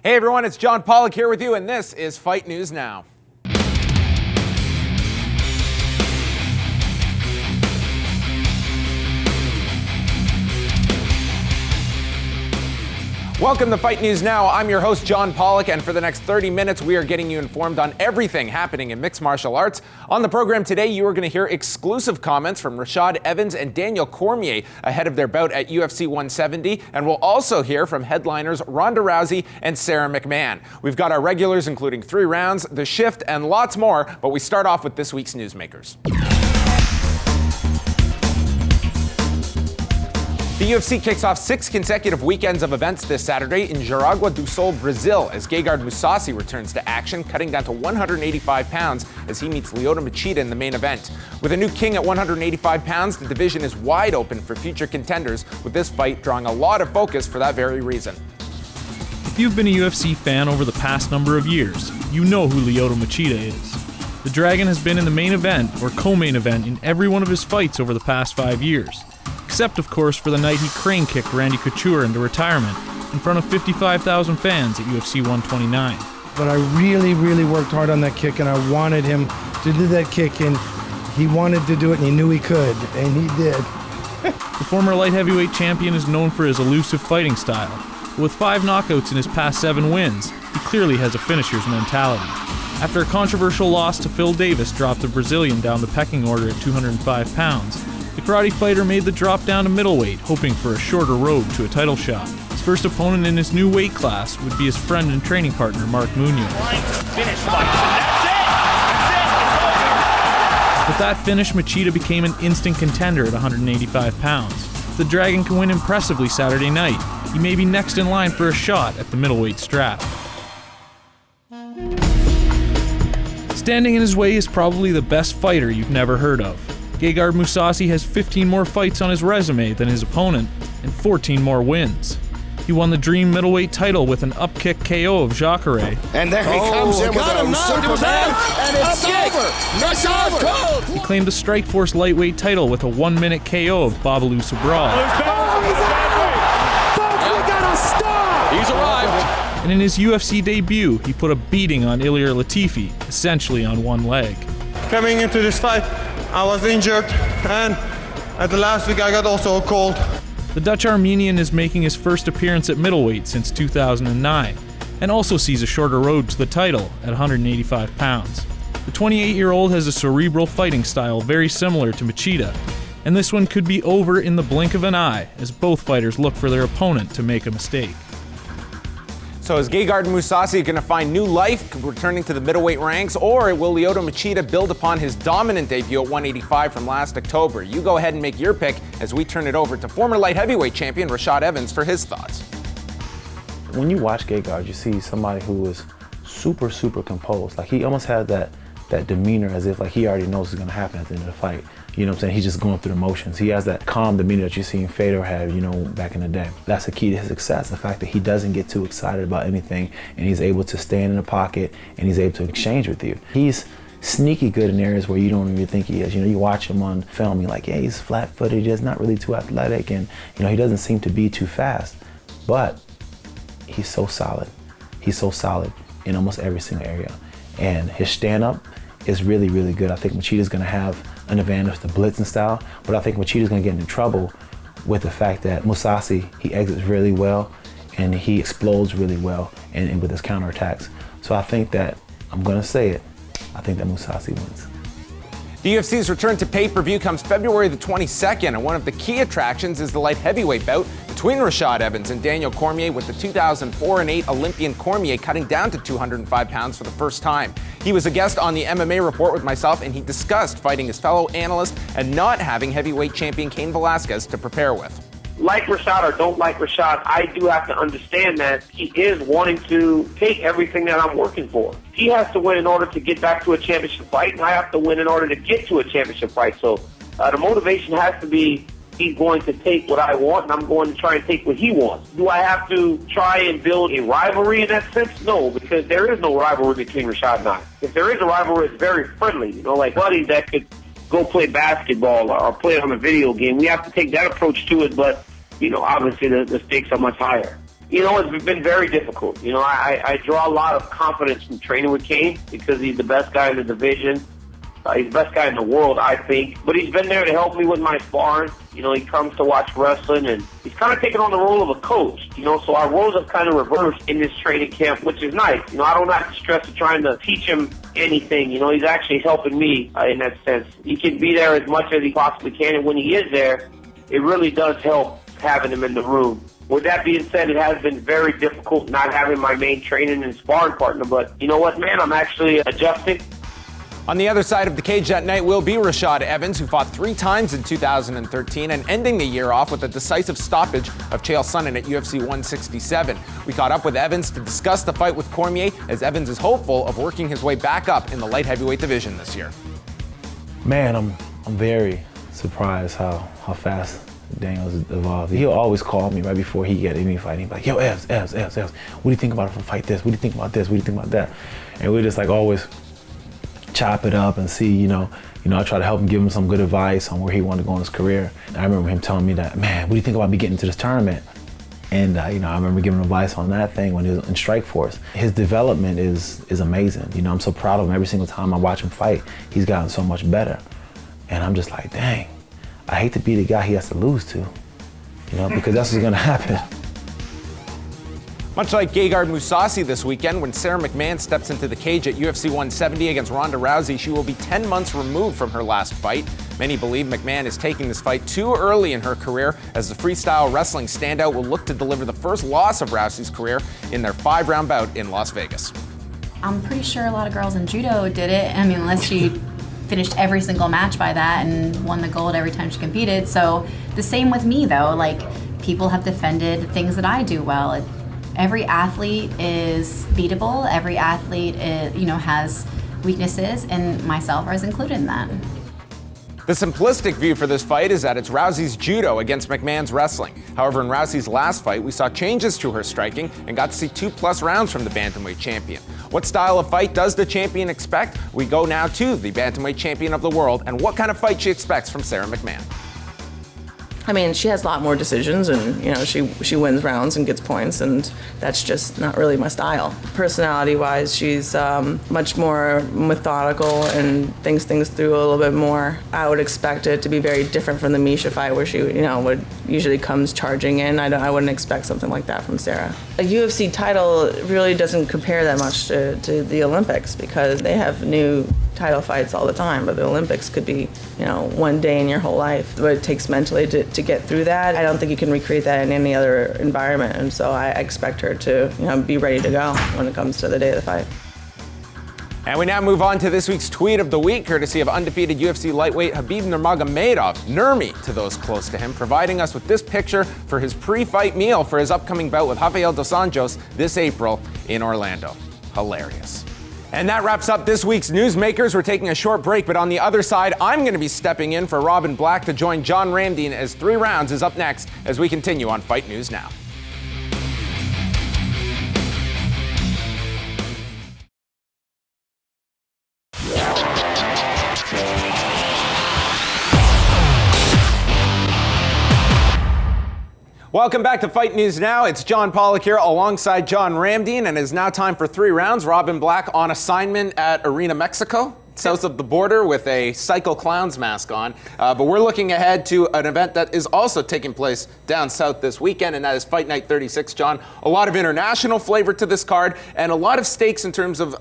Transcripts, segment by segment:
Hey everyone, it's John Pollock here with you, and this is Fight News Now. Welcome to Fight News Now. I'm your host, John Pollock, and for the next 30 minutes, we are getting you informed on everything happening in mixed martial arts. On the program today, you are going to hear exclusive comments from Rashad Evans and Daniel Cormier ahead of their bout at UFC 170, and we'll also hear from headliners Ronda Rousey and Sarah McMann. We've got our regulars, including 3 rounds, The Shift, and lots more, but we start off with this week's newsmakers. The UFC kicks off 6 consecutive weekends of events this Saturday in Jaraguá do Sul, Brazil, as Mousasi returns to action, cutting down to 185 pounds as he meets Lyoto Machida in the main event. With a new king at 185 pounds, the division is wide open for future contenders, with this fight drawing a lot of focus for that very reason. If you've been a UFC fan over the past number of years, you know who Lyoto Machida is. The Dragon has been in the main event or co-main event in every one of his fights over the past 5 years. Except, of course, for the night he crane-kicked Randy Couture into retirement in front of 55,000 fans at UFC 129. But I really worked hard on that kick, and I wanted him to do that kick, and he wanted to do it, and he knew he could, and he did. The former light heavyweight champion is known for his elusive fighting style, but with 5 knockouts in his past 7 wins, he clearly has a finisher's mentality. After a controversial loss to Phil Davis dropped the Brazilian down the pecking order at 205 pounds, the karate fighter made the drop down to middleweight, hoping for a shorter road to a title shot. His first opponent in his new weight class would be his friend and training partner, Mark Munoz. With that finish, Machida became an instant contender at 185 pounds. If the Dragon can win impressively Saturday night, he may be next in line for a shot at the middleweight strap. Standing in his way is probably the best fighter you've never heard of. Mousasi has 15 more fights on his resume than his opponent and 14 more wins. He won the Dream middleweight title with an upkick KO of Jacare. And there he comes in with a Superman, and it's over. It's over. He claimed the Strikeforce lightweight title with a 1-minute KO of Babalu Sobral. He's arrived. And in his UFC debut, he put a beating on Ilir Latifi, essentially on one leg. Coming into this fight, I was injured, and at the last week I got also a cold. The Dutch Armenian is making his first appearance at middleweight since 2009, and also sees a shorter road to the title at 185 pounds. The 28-year-old has a cerebral fighting style very similar to Machida, and this one could be over in the blink of an eye as both fighters look for their opponent to make a mistake. So is Mousasi going to find new life returning to the middleweight ranks, or will Lyoto Machida build upon his dominant debut at 185 from last October? You go ahead and make your pick as we turn it over to former light heavyweight champion Rashad Evans for his thoughts. When you watch Gegard, you see somebody who is super composed. Like, he almost had that demeanor as if like he already knows what's going to happen at the end of the fight. You know what I'm saying? He's just going through the motions. He has that calm demeanor that you seen Fedor have, back in the day. That's the key to his success, the fact that he doesn't get too excited about anything, and he's able to stand in the pocket, and he's able to exchange with you. He's sneaky good in areas where you don't even think he is. You watch him on film, you're like, yeah, he's flat-footed, he's not really too athletic, and he doesn't seem to be too fast. But he's so solid. He's so solid in almost every single area. And his stand-up is really good. I think Machida's going to have an advantage with the blitzing style, but I think Machida's going to get into trouble with the fact that Mousasi, he exits really well and he explodes really well and with his counterattacks. So I think that, I'm going to say it, I think that Mousasi wins. The UFC's return to pay-per-view comes February the 22nd, and one of the key attractions is the light heavyweight bout between Rashad Evans and Daniel Cormier, with the 2004 and 8 Olympian Cormier cutting down to 205 pounds for the first time. He was a guest on the MMA Report with myself, and he discussed fighting his fellow analyst and not having heavyweight champion Cain Velasquez to prepare with. Like Rashad or don't like Rashad, I do have to understand that he is wanting to take everything that I'm working for. He has to win in order to get back to a championship fight, and I have to win in order to get to a championship fight. So the motivation has to be, he's going to take what I want, and I'm going to try and take what he wants. Do I have to try and build a rivalry in that sense? No, because there is no rivalry between Rashad and I. If there is a rivalry, it's very friendly, like buddies that could go play basketball or play on a video game. We have to take that approach to it, but obviously the stakes are much higher. You know, it's been very difficult. You know, I draw a lot of confidence from training with Kane because he's the best guy in the division. He's the best guy in the world, I think. But he's been there to help me with my sparring. You know, he comes to watch wrestling, and he's kind of taken on the role of a coach. You know, so our roles have kind of reversed in this training camp, which is nice. You know, I don't have to stress of trying to teach him anything. You know, he's actually helping me in that sense. He can be there as much as he possibly can, and when he is there, it really does help having him in the room. With that being said, it has been very difficult not having my main training and sparring partner. But you know what, man? I'm actually adjusting. On the other side of the cage that night will be Rashad Evans, who fought 3 times in 2013 and ending the year off with a decisive stoppage of Chael Sonnen at UFC 167. We caught up with Evans to discuss the fight with Cormier, as Evans is hopeful of working his way back up in the light heavyweight division this year. Man, I'm very surprised how fast Daniel's evolved. He'll always call me right before he get any fight. He'll be like, yo, Evs, what do you think about if I fight this? What do you think about this? What do you think about that? And we just like always chop it up and see, you know, I try to help him, give him some good advice on where he wanted to go in his career. And I remember him telling me that, man, what do you think about me getting to this tournament? And you know, I remember giving him advice on that thing when he was in Strikeforce. His development is amazing. You know, I'm so proud of him. Every single time I watch him fight, he's gotten so much better. And I'm just like, dang, I hate to be the guy he has to lose to, you know, because that's what's gonna happen. Much like Gegard Mousasi this weekend, when Sarah McMann steps into the cage at UFC 170 against Ronda Rousey, she will be 10 months removed from her last fight. Many believe McMann is taking this fight too early in her career, as the freestyle wrestling standout will look to deliver the first loss of Rousey's career in their 5-round bout in Las Vegas. I'm pretty sure a lot of girls in judo did it. I mean, unless she finished every single match by that and won the gold every time she competed. So the same with me, though. Like, people have defended things that I do well. Every athlete is beatable. Every athlete is, has weaknesses, and myself is included in that. The simplistic view for this fight is that it's Rousey's judo against McMann's wrestling. However, in Rousey's last fight, we saw changes to her striking and got to see 2+ rounds from the bantamweight champion. What style of fight does the champion expect? We go now to the bantamweight champion of the world and what kind of fight she expects from Sarah McMann. I mean, she has a lot more decisions, and she wins rounds and gets points, and that's just not really my style. Personality-wise, she's much more methodical and thinks things through a little bit more. I would expect it to be very different from the Misha fight, where she, would usually comes charging in. I wouldn't expect something like that from Sarah. A UFC title really doesn't compare that much to the Olympics, because they have new title fights all the time, but the Olympics could be, one day in your whole life. What it takes mentally to get through that, I don't think you can recreate that in any other environment, and so I expect her to, be ready to go when it comes to the day of the fight. And we now move on to this week's tweet of the week, courtesy of undefeated UFC lightweight Khabib Nurmagomedov, Nurmy to those close to him, providing us with this picture for his pre-fight meal for his upcoming bout with Rafael dos Anjos this April in Orlando. Hilarious. And that wraps up this week's Newsmakers. We're taking a short break, but on the other side, I'm going to be stepping in for Robin Black to join John Ramdeen as 3 Rounds is up next as we continue on Fight News Now. Welcome back to Fight News Now. It's John Pollock here alongside John Ramdeen, and it is now time for 3 rounds. Robin Black on assignment at Arena Mexico, south of the border, with a Psycho Clowns mask on. But we're looking ahead to an event that is also taking place down south this weekend, and that is Fight Night 36, John. A lot of international flavor to this card, and a lot of stakes in terms of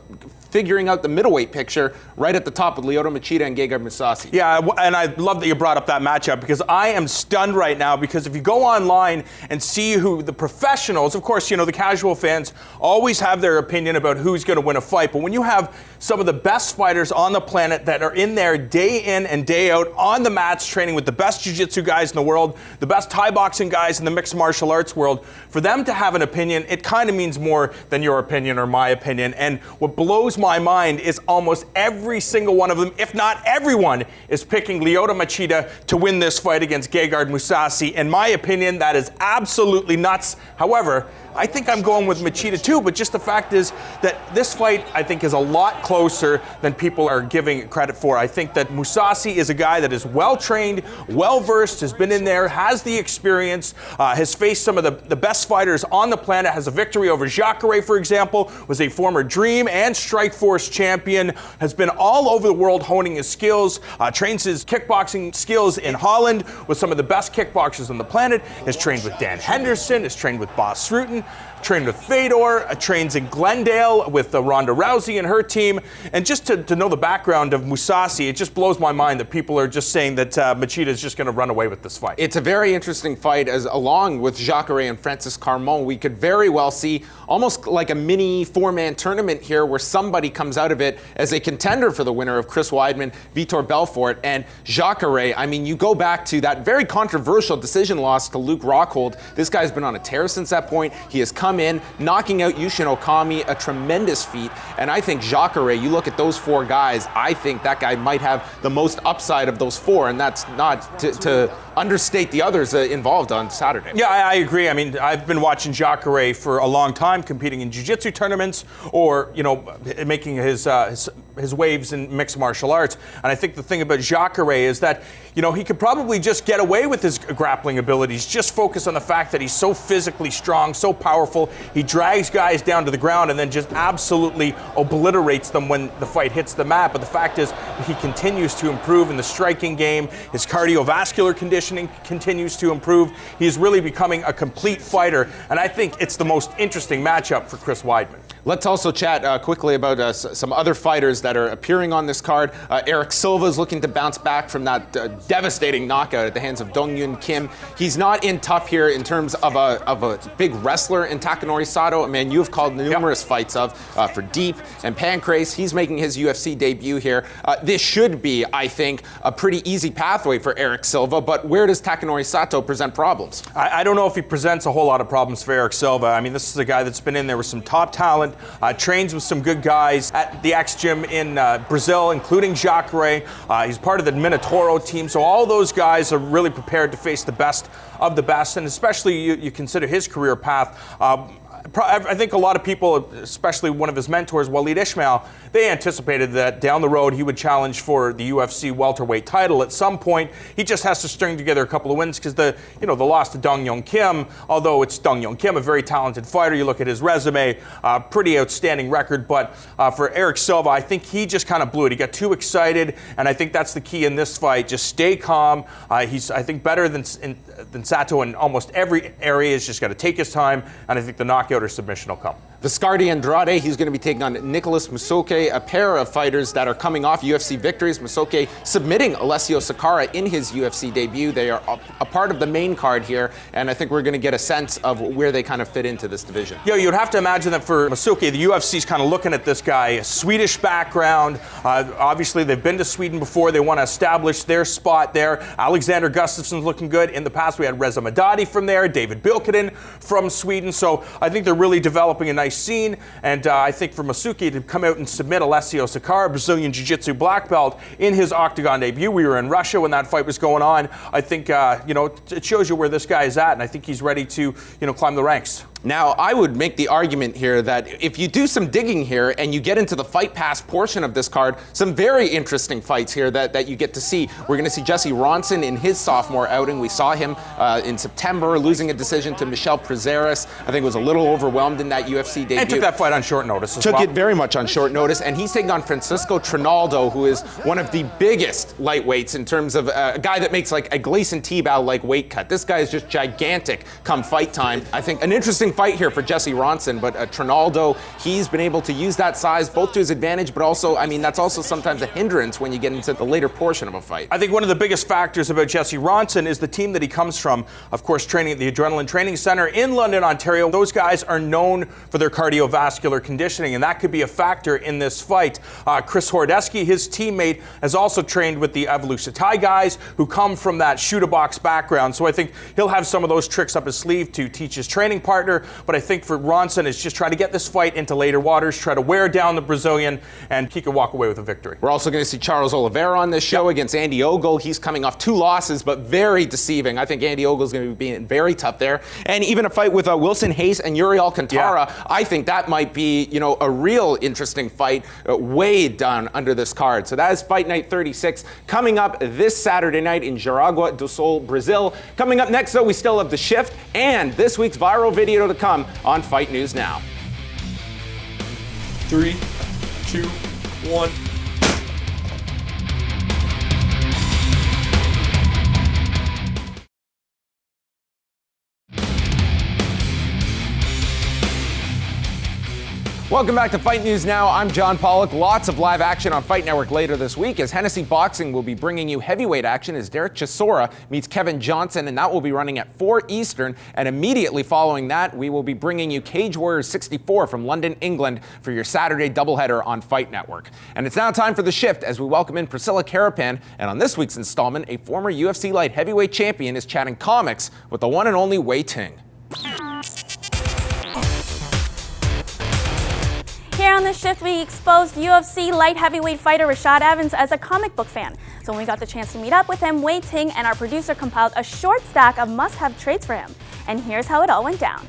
figuring out the middleweight picture right at the top with Lyoto Machida and Gegard Mousasi. Yeah, and I love that you brought up that matchup, because I am stunned right now, because if you go online and see who the professionals, of course, the casual fans always have their opinion about who's going to win a fight, but when you have some of the best fighters on the planet that are in there day in and day out on the mats training with the best jiu-jitsu guys in the world, the best Thai boxing guys in the mixed martial arts world, for them to have an opinion, it kind of means more than your opinion or my opinion. And what blows my mind is almost every single one of them, if not everyone, is picking Lyoto Machida to win this fight against Gegard Mousasi. In my opinion, that is absolutely nuts. However, I think I'm going with Machida too, but just the fact is that this fight, I think, is a lot closer than people are giving credit for. I think that Mousasi is a guy that is well-trained, well-versed, has been in there, has the experience, has faced some of the best fighters on the planet, has a victory over Jacare, for example, was a former Dream and Strikeforce champion, has been all over the world honing his skills, trains his kickboxing skills in Holland with some of the best kickboxers on the planet, has trained with Dan Henderson, has trained with Bas Rutten, trained with Fedor, trains in Glendale with Ronda Rousey and her team. And just to know the background of Mousasi, it just blows my mind that people are just saying that Machida is just going to run away with this fight. It's a very interesting fight, as along with Jacare and Francis Carmon, we could very well see almost like a mini four-man tournament here where somebody comes out of it as a contender for the winner of Chris Weidman, Vitor Belfort, and Jacare. I mean, you go back to that very controversial decision loss to Luke Rockhold. This guy's been on a tear since that point. He has come in, knocking out Yushin Okami, a tremendous feat. And I think Jacare, you look at those four guys, I think that guy might have the most upside of those four, and that's not to understate the others involved on Saturday. Yeah, I agree. I mean, I've been watching Jacare for a long time, competing in jiu-jitsu tournaments or, you know, making his waves in mixed martial arts. And I think the thing about Jacare is that, you know, he could probably just get away with his grappling abilities, just focus on the fact that he's so physically strong, so powerful. He drags guys down to the ground and then just absolutely obliterates them when the fight hits the mat. But the fact is, he continues to improve in the striking game. His cardiovascular conditioning continues to improve. He is really becoming a complete fighter. And I think it's the most interesting matchup for Chris Weidman. Let's also chat quickly about some other fighters that are appearing on this card. Eric Silva is looking to bounce back from that devastating knockout at the hands of Dong Yun Kim. He's not in tough here in terms of a big wrestler in Takanori Sato, a man you've called numerous fights of for Deep and Pancrase. He's making his UFC debut here. This should be, I think, a pretty easy pathway for Eric Silva, but where does Takanori Sato present problems? I don't know if he presents a whole lot of problems for Eric Silva. I mean, this is a guy that's been in there with some top talent, trains with some good guys at the X Gym in Brazil, including Jacare. He's part of the Minotauro team, so all those guys are really prepared to face the best of the best, and especially you consider his career path. I think a lot of people, especially one of his mentors, Waleed Ismail, they anticipated that down the road he would challenge for the UFC welterweight title at some point. He just has to string together a couple of wins because the loss to Dong Yun Kim, although it's Dong Yun Kim, a very talented fighter, you look at his resume, pretty outstanding record. But for Eric Silva, I think he just kind of blew it. He got too excited, and I think that's the key in this fight. Just stay calm. He's, I think, better than Sato in almost every area. He's just got to take his time, and I think the knockout or submission will come. Viscardi Andrade, he's going to be taking on Nicholas Musoke, a pair of fighters that are coming off UFC victories. Musoke submitting Alessio Sakara in his UFC debut. They are a part of the main card here, and I think we're going to get a sense of where they kind of fit into this division. Yeah, you'd have to imagine that for Musoke, the UFC's kind of looking at this guy, a Swedish background. Obviously, they've been to Sweden before. They want to establish their spot there. Alexander Gustafsson's looking good. In the past, we had Reza Madadi from there, David Bilkinen from Sweden. So I think they're really developing a nice scene, and I think for Musoke to come out and submit Alessio Sakara, Brazilian Jiu-Jitsu black belt, in his octagon debut. We were in Russia when that fight was going on. I think it shows you where this guy is at, and I think he's ready to climb the ranks. Now, I would make the argument here that if you do some digging here and you get into the Fight Pass portion of this card, some very interesting fights here that you get to see. We're going to see Jesse Ronson in his sophomore outing. We saw him in September losing a decision to Michel Prazeres. I think was a little overwhelmed in that UFC debut. And took that fight on short notice as well. Took it very much on short notice, and he's taking on Francisco Trinaldo, who is one of the biggest lightweights in terms of a guy that makes like a Gleison Tebow-like weight cut. This guy is just gigantic come fight time. I think an interesting fight here for Jesse Ronson, but Trinaldo, he's been able to use that size both to his advantage, but also, I mean, that's also sometimes a hindrance when you get into the later portion of a fight. I think one of the biggest factors about Jesse Ronson is the team that he comes from, of course, training at the Adrenaline Training Center in London, Ontario. Those guys are known for their cardiovascular conditioning, and that could be a factor in this fight. Chris Hordeski, his teammate, has also trained with the Evolution-Tai guys who come from that shoot-a-box background, so I think he'll have some of those tricks up his sleeve to teach his training partner. fighter, but I think for Ronson, it's just try to get this fight into later waters, try to wear down the Brazilian, and he could walk away with a victory. We're also going to see Charles Oliveira on this show against Andy Ogle. He's coming off 2 losses, but very deceiving. I think Andy Ogle's going to be being very tough there. And even a fight with Wilson Hayes and Yuri Alcantara, I think that might be, you know, a real interesting fight way down under this card. So that is Fight Night 36 coming up this Saturday night in Jaraguá do Sul, Brazil. Coming up next, though, we still have The Shift and this week's viral video to come on Fight News Now. 3, 2, 1. Welcome back to Fight News Now. I'm John Pollock. Lots of live action on Fight Network later this week as Hennessy Boxing will be bringing you heavyweight action as Derek Chisora meets Kevin Johnson, and that will be running at 4 Eastern. And immediately following that, we will be bringing you Cage Warriors 64 from London, England for your Saturday doubleheader on Fight Network. And it's now time for The Shift as we welcome in Priscilla Carapan. And on this week's installment, a former UFC light heavyweight champion is chatting comics with the one and only Wai Ting. Here on The Shift, we exposed UFC light heavyweight fighter Rashad Evans as a comic book fan. So when we got the chance to meet up with him, Wai Ting and our producer compiled a short stack of must-have traits for him. And here's how it all went down.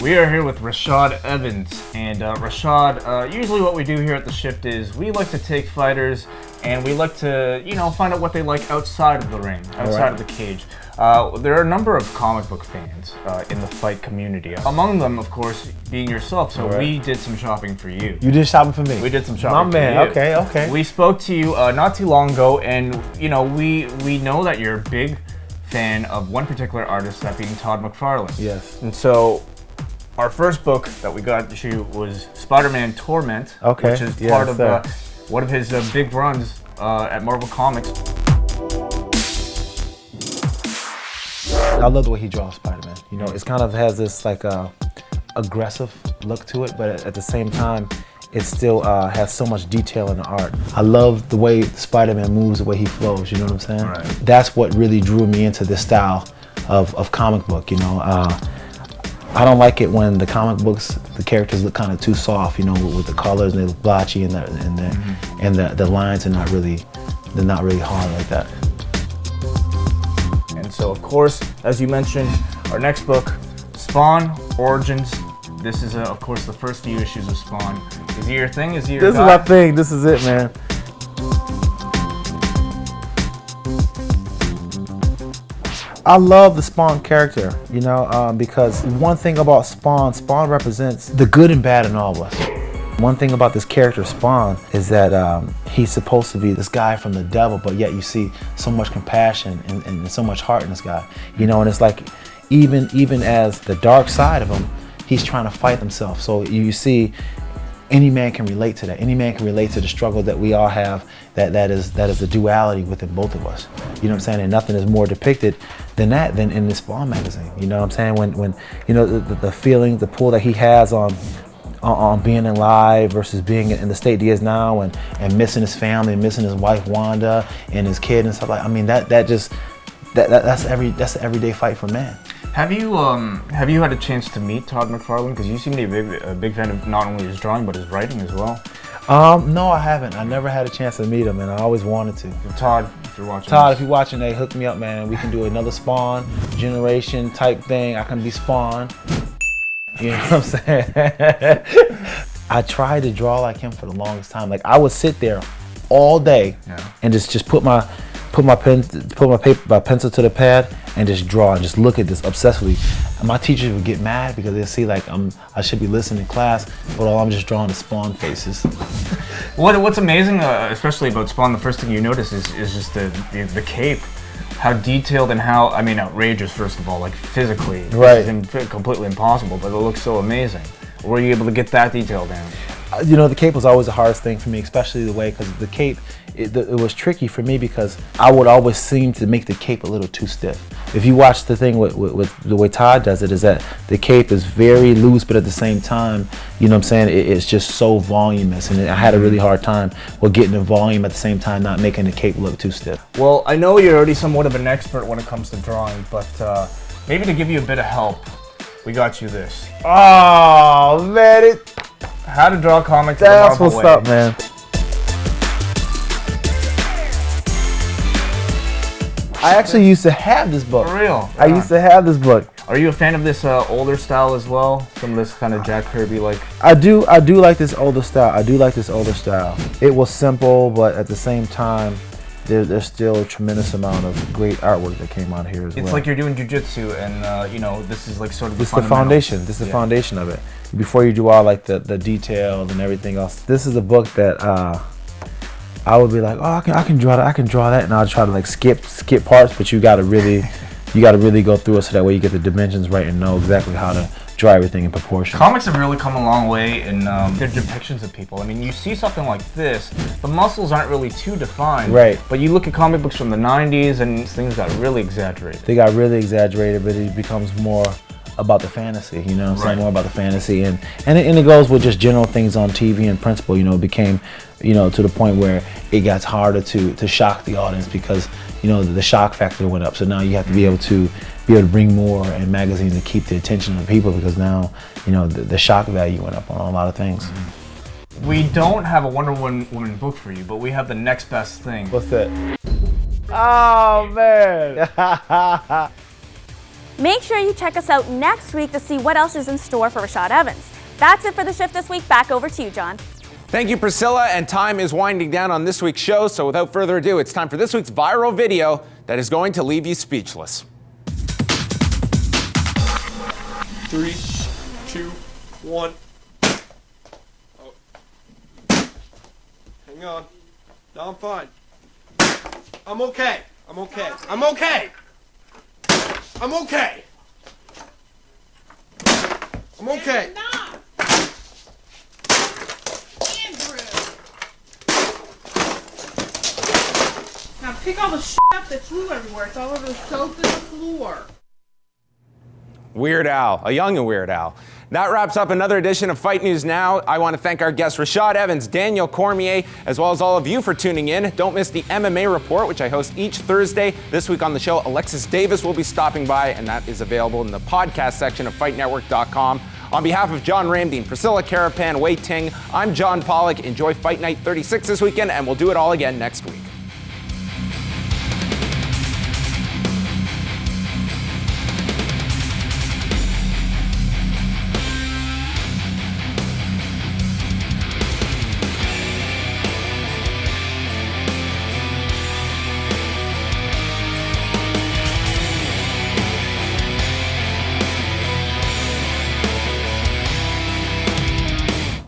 We are here with Rashad Evans, and Rashad, usually what we do here at The Shift is we like to take fighters and we like to, you know, find out what they like outside of the ring, outside of the cage. There are a number of comic book fans in the fight community. Among them, of course, being yourself. So we did some shopping for you. You did shopping for me? We did some shopping for you. My man, okay. We spoke to you not too long ago, and you know, we know that you're a big fan of one particular artist, that being Todd McFarlane. Yes. And so our first book that we got to you was Spider-Man Torment, which is part of one of his big runs at Marvel Comics. I love the way he draws Spider-Man. You know, it kind of has this like aggressive look to it, but at the same time, it still has so much detail in the art. I love the way Spider-Man moves, the way he flows, you know what I'm saying? Right. That's what really drew me into this style of comic book, you know. I don't like it when the comic books, the characters look kind of too soft, you know, with the colors, and they look blotchy, and the lines are not really, they're not really hard like that. And so, of course, as you mentioned, our next book, Spawn Origins. This is, of course, the first few issues of Spawn. Is he your thing? Is he your This guy? is my thing. This is it, man. I love the Spawn character, you know, because one thing about Spawn represents the good and bad in all of us. One thing about this character, Spawn, is that he's supposed to be this guy from the devil, but yet you see so much compassion and so much heart in this guy. You know, and it's like, even as the dark side of him, he's trying to fight himself. So you see, any man can relate to that. Any man can relate to the struggle that we all have, that is the duality within both of us. You know what I'm saying? And nothing is more depicted than that than in this Spawn magazine. You know what I'm saying? When you know, the feeling, the pull that he has on being alive versus being in the state he is now, and missing his family, and missing his wife Wanda and his kid and stuff like. I mean, that's the everyday fight for man. Have you had a chance to meet Todd McFarlane? Because you seem to be a big fan of not only his drawing but his writing as well. No, I haven't. I never had a chance to meet him, and I always wanted to. Todd, if you're watching. Todd, if you're watching, hey, hook me up, man, and we can do another Spawn generation type thing. I can be Spawn. You know what I'm saying? I tried to draw like him for the longest time. Like, I would sit there all day and just put my pencil to the pad and just draw and just look at this obsessively. And my teachers would get mad because they'd see like I should be listening to class, but all I'm just drawing is Spawn faces. What's amazing, especially about Spawn, the first thing you notice is just the cape. How detailed and how, I mean, outrageous, first of all, like physically. Right. It's completely impossible, but it looks so amazing. Were you able to get that detail down? You know, the cape was always the hardest thing for me, especially the way, because the cape, it was tricky for me because I would always seem to make the cape a little too stiff. If you watch the thing with the way Todd does it, is that the cape is very loose, but at the same time, you know what I'm saying, it's just so voluminous, and I had a really hard time with getting the volume at the same time, not making the cape look too stiff. Well, I know you're already somewhat of an expert when it comes to drawing, but maybe to give you a bit of help, we got you this. Oh, man. How to draw comics. That's what's up, man. I actually used to have this book. For real? I used to have this book. Are you a fan of this older style as well? Some of this kind of Jack Kirby like? I do like this older style. It was simple, but at the same time, there's still a tremendous amount of great artwork that came out here as well. It's like you're doing jiu-jitsu, and you know, this is like sort of the foundation. This is the foundation of it. Before you do all like the details and everything else, this is a book that I would be like, oh, I can draw that, and I'll try to like skip parts, but you gotta really go through it so that way you get the dimensions right and know exactly how to draw everything in proportion. Comics have really come a long way in their depictions of people. I mean, you see something like this, the muscles aren't really too defined. Right. But you look at comic books from the 90s and things got really exaggerated. They got really exaggerated, but it becomes more about the fantasy, you know what I'm saying? More about the fantasy, and it goes with just general things on TV in principle. You know, it became, you know, to the point where it got harder to shock the audience because, you know, the shock factor went up. So now you have to be able to bring more in magazines and keep the attention of people because now, you know, the shock value went up on a lot of things. We don't have a Wonder Woman book for you, but we have the next best thing. What's that? Oh, man. Make sure you check us out next week to see what else is in store for Rashad Evans. That's it for the shift this week. Back over to you, John. Thank you, Priscilla, and time is winding down on this week's show, so without further ado, it's time for this week's viral video that is going to leave you speechless. 3, 2, 1. Oh. Hang on. No, I'm fine. I'm okay. I'm okay. I'm okay. I'm okay. I'm okay. Now pick all the shit up that flew everywhere. It's all over the soap and the floor. Weird Al, a young Weird Al. That wraps up another edition of Fight News Now. I want to thank our guests Rashad Evans, Daniel Cormier, as well as all of you for tuning in. Don't miss the MMA Report, which I host each Thursday. This week on the show, Alexis Davis will be stopping by, and that is available in the podcast section of FightNetwork.com. On behalf of John Ramdeen, Priscilla Carapan, Wai Ting, I'm John Pollock. Enjoy Fight Night 36 this weekend, and we'll do it all again next week.